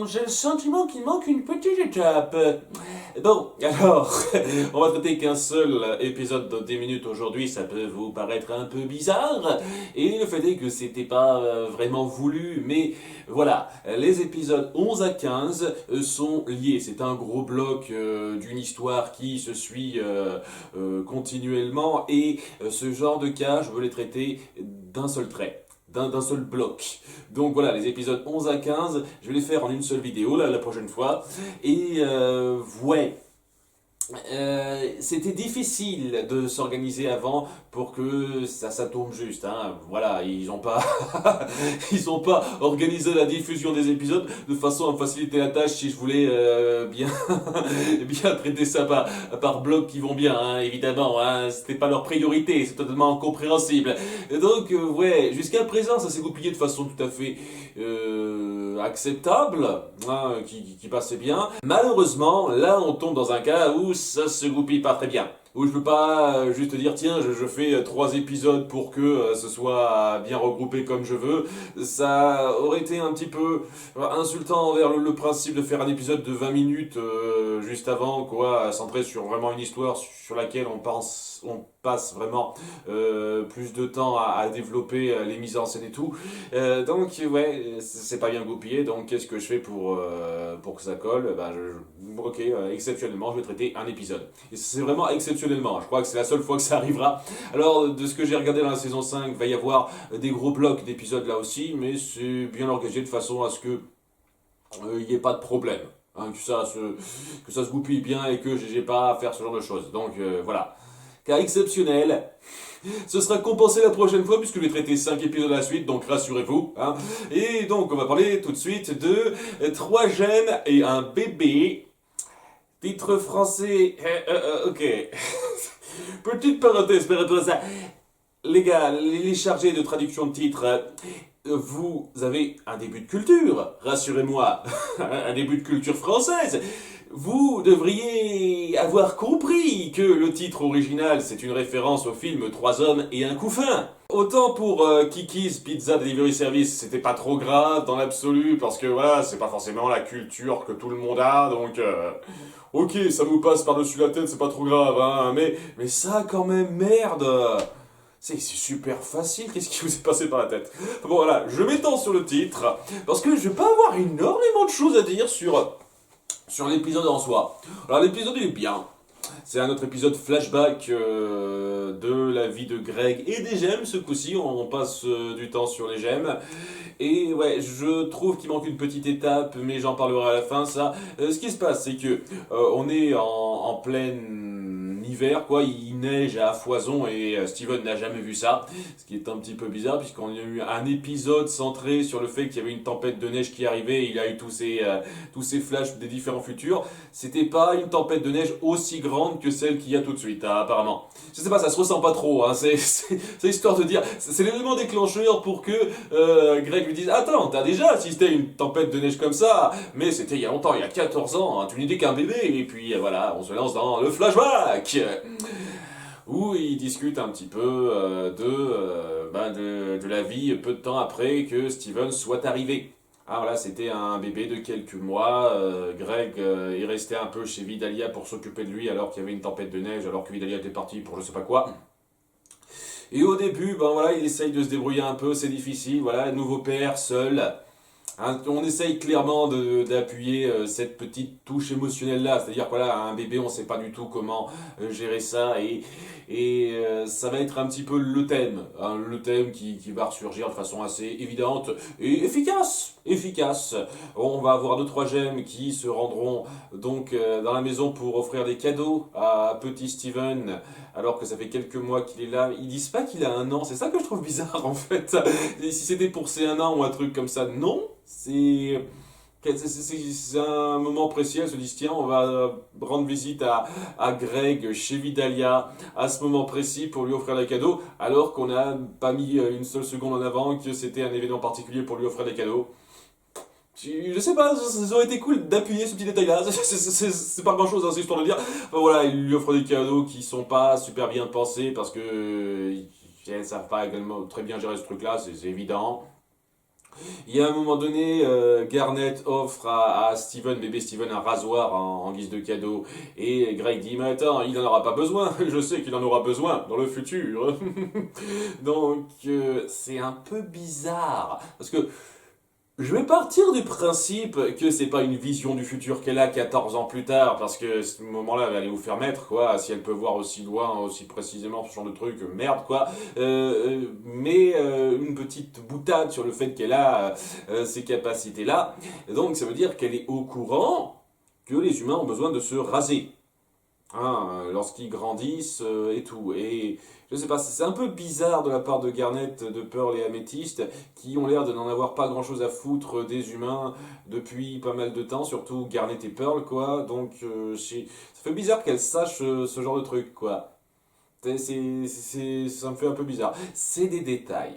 j'ai le sentiment qu'il manque une petite étape. Bon, alors, on va traiter qu'un seul épisode de 10 minutes aujourd'hui, ça peut vous paraître un peu bizarre, et le fait est que c'était pas vraiment voulu, mais voilà, les épisodes 11 à 15 sont liés, c'est un gros bloc d'une histoire qui se suit continuellement, et ce genre de cas, je veux les traiter d'un seul trait. D'un seul bloc. Donc voilà, les épisodes 11 à 15, je vais les faire en une seule vidéo la prochaine fois. Et ouais, c'était difficile de s'organiser avant pour que ça tombe juste. Hein. Voilà, ils ont pas, ils ont pas organisé la diffusion des épisodes de façon à faciliter la tâche si je voulais bien, bien traiter ça par blocs qui vont bien, hein, évidemment. Hein. C'était pas leur priorité, c'est totalement compréhensible. Et donc, ouais, jusqu'à présent, ça s'est goupillé de façon tout à fait acceptable, hein, qui passait bien. Malheureusement, là, on tombe dans un cas où ça se goupille pas très bien. Où je peux pas juste dire tiens je fais 3 épisodes pour que ce soit bien regroupé comme je veux. Ça aurait été un petit peu insultant envers le principe de faire un épisode de 20 minutes juste avant, quoi, centré sur vraiment une histoire sur laquelle on passe vraiment plus de temps à développer les mises en scène et tout. Donc ouais, c'est pas bien goupillé, donc qu'est-ce que je fais pour que ça colle? Ok, exceptionnellement, je vais traiter un épisode. Et c'est vraiment exceptionnellement, je crois que c'est la seule fois que ça arrivera. Alors, de ce que j'ai regardé dans la saison 5, il va y avoir des gros blocs d'épisodes là aussi, mais c'est bien organisé de façon à ce que il n'y ait pas de problème. Hein, que ça se goupille bien et que j'ai pas à faire ce genre de choses. Donc voilà. Cas exceptionnel. Ce sera compensé la prochaine fois puisque je vais traiter 5 épisodes à la suite, donc rassurez-vous. Hein. Et donc on va parler tout de suite de 3 gènes et un bébé. Titre français. Ok. Petite parenthèse, pardon ça. Les gars, les chargés de traduction de titres, vous avez un début de culture, rassurez-moi, un début de culture française. Vous devriez avoir compris que le titre original, c'est une référence au film Trois hommes et un couffin. Autant pour Kiki's Pizza Delivery Service, c'était pas trop grave dans l'absolu, parce que voilà, c'est pas forcément la culture que tout le monde a, donc ok, ça vous passe par-dessus la tête, c'est pas trop grave, hein, mais ça quand même, merde. C'est super facile, qu'est-ce qui vous est passé par la tête? Bon voilà, je m'étends sur le titre, parce que je vais pas avoir énormément de choses à dire sur l'épisode en soi. Alors l'épisode il est bien. C'est un autre épisode flashback de la vie de Greg et des gemmes. Ce coup-ci, on passe du temps sur les gemmes. Et ouais, je trouve qu'il manque une petite étape, mais j'en parlerai à la fin. Ça, ce qui se passe, c'est que on est en plein hiver, quoi. Il neige à foison et Steven n'a jamais vu ça, ce qui est un petit peu bizarre puisqu'on a eu un épisode centré sur le fait qu'il y avait une tempête de neige qui arrivait. Et il a eu tous ces flashs des différents futurs. C'était pas une tempête de neige aussi grande que celle qu'il y a tout de suite, hein, apparemment. Je sais pas, ça se ressent pas trop. Hein. C'est histoire de dire, c'est l'élément déclencheur pour que Greg lui dise attends, t'as déjà assisté à une tempête de neige comme ça, mais c'était il y a longtemps, il y a 14 ans. Hein, tu n'étais qu'un bébé. Et puis voilà, on se lance dans le flashback où ils discutent un petit peu de la vie peu de temps après que Steven soit arrivé. Ah voilà, c'était un bébé de quelques mois. Greg est resté un peu chez Vidalia pour s'occuper de lui alors qu'il y avait une tempête de neige, alors que Vidalia était parti pour je sais pas quoi. Et au début, ben voilà, il essaye de se débrouiller un peu, c'est difficile. Voilà, nouveau père, seul. Hein, on essaye clairement d'appuyer cette petite touche émotionnelle là, c'est-à-dire que voilà, un bébé on ne sait pas du tout comment gérer ça et ça va être un petit peu le thème, hein, le thème qui va ressurgir de façon assez évidente et efficace. On va avoir 2-3 gemmes qui se rendront donc dans la maison pour offrir des cadeaux à petit Steven alors que ça fait quelques mois qu'il est là. Ils disent pas qu'il a 1 an, c'est ça que je trouve bizarre en fait. Et si c'était pour ses 1 an ou un truc comme ça, non. C'est un moment précis, elles se disent tiens on va rendre visite à Greg chez Vidalia à ce moment précis pour lui offrir des cadeaux alors qu'on n'a pas mis une seule seconde en avant que c'était un événement particulier pour lui offrir des cadeaux. Je sais pas, ça aurait été cool d'appuyer ce petit détail là, c'est pas grand chose, hein, c'est histoire de dire. Enfin, voilà, il lui offre des cadeaux qui sont pas super bien pensés parce que elles savent pas également très bien gérer ce truc là, c'est évident. Il y a un moment donné, Garnet offre à Steven, bébé Steven, un rasoir en guise de cadeau. Et Greg dit, mais attends, il n'en aura pas besoin. Je sais qu'il en aura besoin dans le futur. Donc, c'est un peu bizarre. Parce que je vais partir du principe que c'est pas une vision du futur qu'elle a 14 ans plus tard, parce que ce moment-là, elle va aller vous faire mettre, quoi, si elle peut voir aussi loin, aussi précisément ce genre de truc, merde, quoi. Mais une petite boutade sur le fait qu'elle a ces capacités-là, donc ça veut dire qu'elle est au courant que les humains ont besoin de se raser. Hein, lorsqu'ils grandissent et tout. Et je sais pas, c'est un peu bizarre de la part de Garnet, de Pearl et Améthyste, qui ont l'air de n'en avoir pas grand chose à foutre des humains depuis pas mal de temps, surtout Garnet et Pearl, quoi. Donc ça fait bizarre qu'elles sachent ce genre de truc, quoi. Ça me fait un peu bizarre. C'est des détails,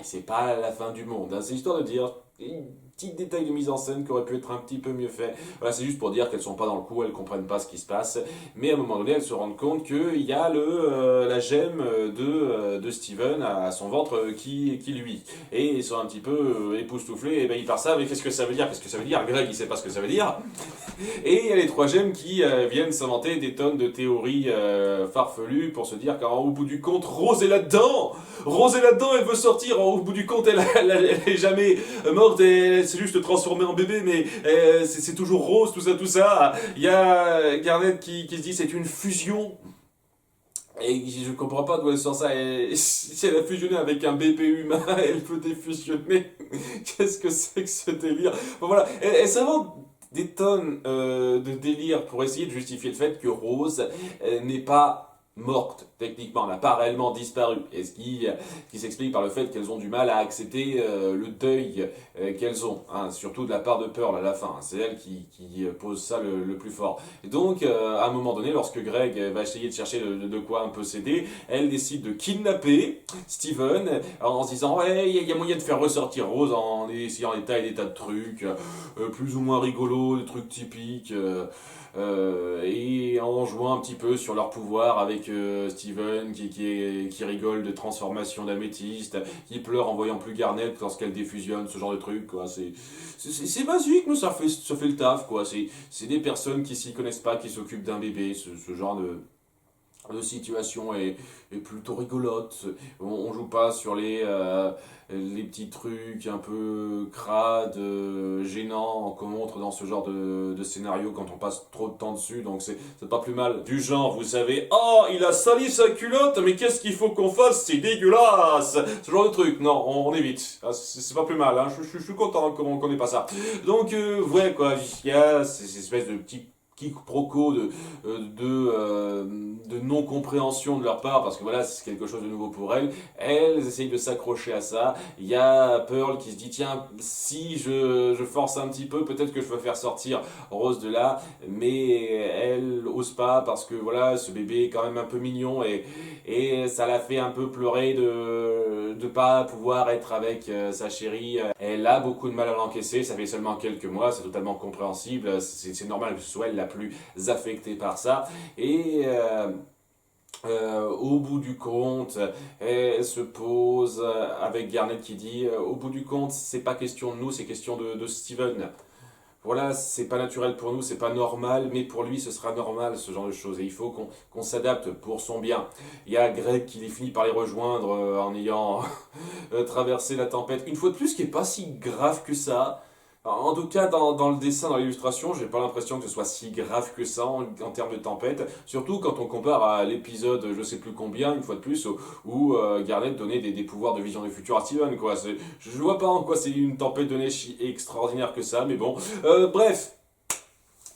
c'est pas la fin du monde. Hein. C'est histoire de dire un petit détail de mise en scène qui aurait pu être un petit peu mieux fait. Voilà, c'est juste pour dire qu'elles sont pas dans le coup, elles comprennent pas ce qui se passe. Mais à un moment donné, elles se rendent compte qu'il y a la gemme de Steven à son ventre qui lui. Et ils sont un petit peu époustouflés. Et ben ils partent ça, mais qu'est-ce que ça veut dire? Qu'est-ce que ça veut dire? Greg, il sait pas ce que ça veut dire. Et il y a les trois gemmes qui viennent s'inventer des tonnes de théories farfelues pour se dire qu'au bout du compte, Rose est là-dedans. Rose est là-dedans, elle veut sortir. Au bout du compte, elle est jamais morte, elle s'est juste transformée en bébé, mais c'est toujours Rose, tout ça, tout ça. Il y a Garnet qui se dit c'est une fusion. Et je comprends pas d'où elle sort ça. Si elle a fusionné avec un bébé humain, elle peut défusionner. Qu'est-ce que c'est que ce délire? Bon, voilà, elle s'invente des tonnes de délires pour essayer de justifier le fait que Rose n'est pas morte, techniquement, n'a pas réellement disparu. Et ce qui s'explique par le fait qu'elles ont du mal à accepter le deuil qu'elles ont, hein, surtout de la part de Pearl à la fin. C'est elle qui pose ça le plus fort. Et donc, à un moment donné, lorsque Greg va essayer de chercher de quoi un peu s'aider, elle décide de kidnapper Steven en se disant ouais, il y a moyen de faire ressortir Rose en essayant des tas et des tas de trucs, plus ou moins rigolos, des trucs typiques. Et en jouant un petit peu sur leur pouvoir avec Steven qui rigole de transformation d'améthyste, qui pleure en voyant plus Garnet lorsqu'elle défusionne, ce genre de truc, quoi. C'est basique, mais ça fait le taf, quoi. C'est des personnes qui s'y connaissent pas, qui s'occupent d'un bébé, ce genre de situation est plutôt rigolote. On joue pas sur les petits trucs un peu crades, gênants qu'on montre dans ce genre de scénario quand on passe trop de temps dessus, donc c'est pas plus mal. Du genre, vous savez, oh, il a sali sa culotte, mais qu'est-ce qu'il faut qu'on fasse, c'est dégueulasse! Ce genre de truc, non, on évite. Ah, c'est pas plus mal, hein. Je suis content qu'on ait pas ça. Donc, ouais, quoi, il y a ces espèces de petits quiproquos de non-compréhension de leur part, parce que voilà, c'est quelque chose de nouveau pour elles. Elles essayent de s'accrocher à ça. Il y a Pearl qui se dit, tiens, si je force un petit peu, peut-être que je peux faire sortir Rose de là, mais elle ose pas, parce que voilà, ce bébé est quand même un peu mignon, et ça la fait un peu pleurer de pas pouvoir être avec sa chérie. Elle a beaucoup de mal à l'encaisser, ça fait seulement quelques mois, c'est totalement compréhensible, c'est normal que ce soit elle la plus affectée par ça. Et au bout du compte, elle se pose avec Garnet qui dit au bout du compte, c'est pas question de nous, c'est question de Steven. Voilà, c'est pas naturel pour nous, c'est pas normal, mais pour lui, ce sera normal, ce genre de choses. Et il faut qu'on s'adapte pour son bien. Il y a Greg qui finit par les rejoindre en ayant traversé la tempête. Une fois de plus, qui est pas si grave que ça. Alors, en tout cas, dans le dessin, dans l'illustration, j'ai pas l'impression que ce soit si grave que ça en termes de tempête. Surtout quand on compare à l'épisode, je sais plus combien, une fois de plus, où Garnet donnait des pouvoirs de vision du futur à Steven, quoi. Je vois pas en quoi c'est une tempête de neige si extraordinaire que ça, mais bon. Bref.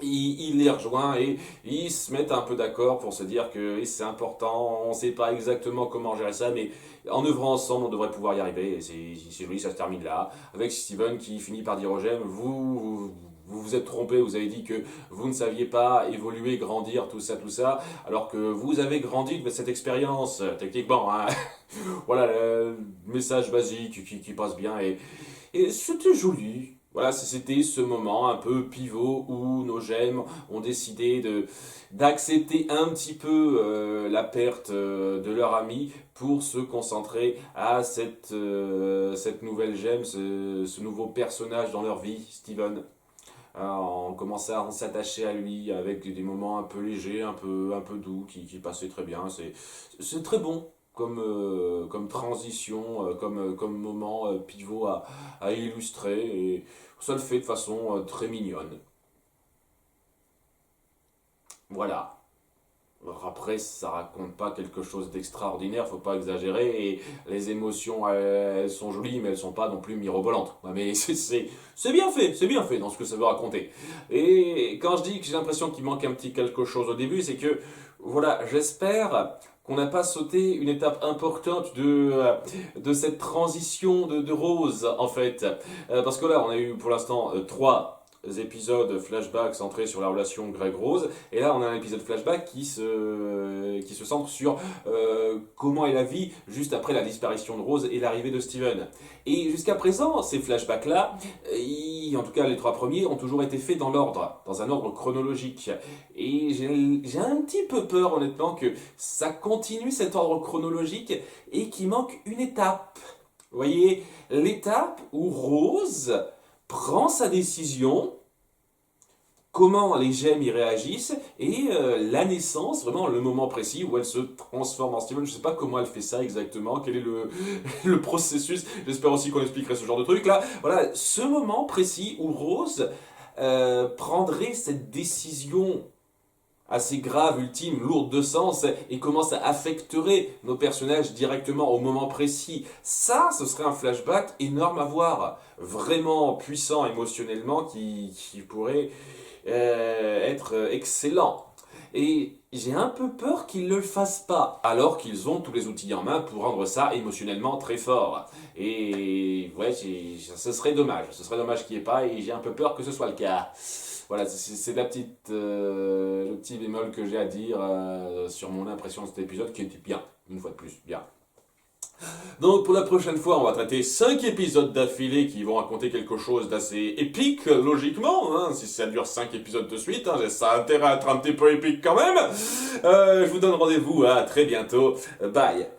Il les rejoint et ils se mettent un peu d'accord pour se dire que c'est important, on ne sait pas exactement comment gérer ça, mais en œuvrant ensemble, on devrait pouvoir y arriver. Et c'est lui, ça se termine là, avec Steven qui finit par dire aux gemmes, vous êtes trompé, vous avez dit que vous ne saviez pas évoluer, grandir, tout ça, alors que vous avez grandi de cette expérience, techniquement. Hein. Voilà, le message basique qui passe bien, et c'était joli. Voilà, c'était ce moment un peu pivot où nos gemmes ont décidé d'accepter un petit peu la perte de leur ami pour se concentrer à cette nouvelle gemme, ce nouveau personnage dans leur vie, Steven. On commençait à s'attacher à lui avec des moments un peu légers, un peu doux, qui passaient très bien. C'est très bon comme transition, comme moment pivot à illustrer. Et ça le fait de façon très mignonne. Voilà. Alors après, ça raconte pas quelque chose d'extraordinaire, faut pas exagérer. Et les émotions, elles sont jolies, mais elles sont pas non plus mirobolantes. Ouais, mais c'est bien fait dans ce que ça veut raconter. Et quand je dis que j'ai l'impression qu'il manque un petit quelque chose au début, c'est que, voilà, j'espère qu'on n'a pas sauté une étape importante de cette transition de Rose, en fait. Parce que là, on a eu pour l'instant trois épisodes flashback centrés sur la relation Greg-Rose. Et là, on a un épisode flashback qui se centre sur comment est la vie juste après la disparition de Rose et l'arrivée de Steven. Et jusqu'à présent, ces flashbacks-là, en tout cas les trois premiers, ont toujours été faits dans l'ordre, dans un ordre chronologique. Et j'ai un petit peu peur, honnêtement, que ça continue cet ordre chronologique et qu'il manque une étape. Vous voyez, l'étape où Rose prend sa décision, comment les gemmes y réagissent, et la naissance, vraiment le moment précis où elle se transforme en Steven. Je ne sais pas comment elle fait ça exactement, quel est le processus, j'espère aussi qu'on expliquerait ce genre de truc là. Voilà, ce moment précis où Rose prendrait cette décision assez grave, ultime, lourde de sens, et comment ça affecterait nos personnages directement au moment précis. Ça, ce serait un flashback énorme à voir, vraiment puissant émotionnellement, qui pourrait être excellent. Et j'ai un peu peur qu'ils ne le fassent pas, alors qu'ils ont tous les outils en main pour rendre ça émotionnellement très fort. Et ouais, ce serait dommage. Ce serait dommage qu'il n'y ait pas, et j'ai un peu peur que ce soit le cas. Voilà, c'est le petit bémol que j'ai à dire sur mon impression de cet épisode, qui était bien, une fois de plus, bien. Donc pour la prochaine fois, on va traiter 5 épisodes d'affilée qui vont raconter quelque chose d'assez épique, logiquement. Hein, si ça dure 5 épisodes de suite, hein, ça a intérêt à être un petit peu épique quand même. Je vous donne rendez-vous à très bientôt. Bye.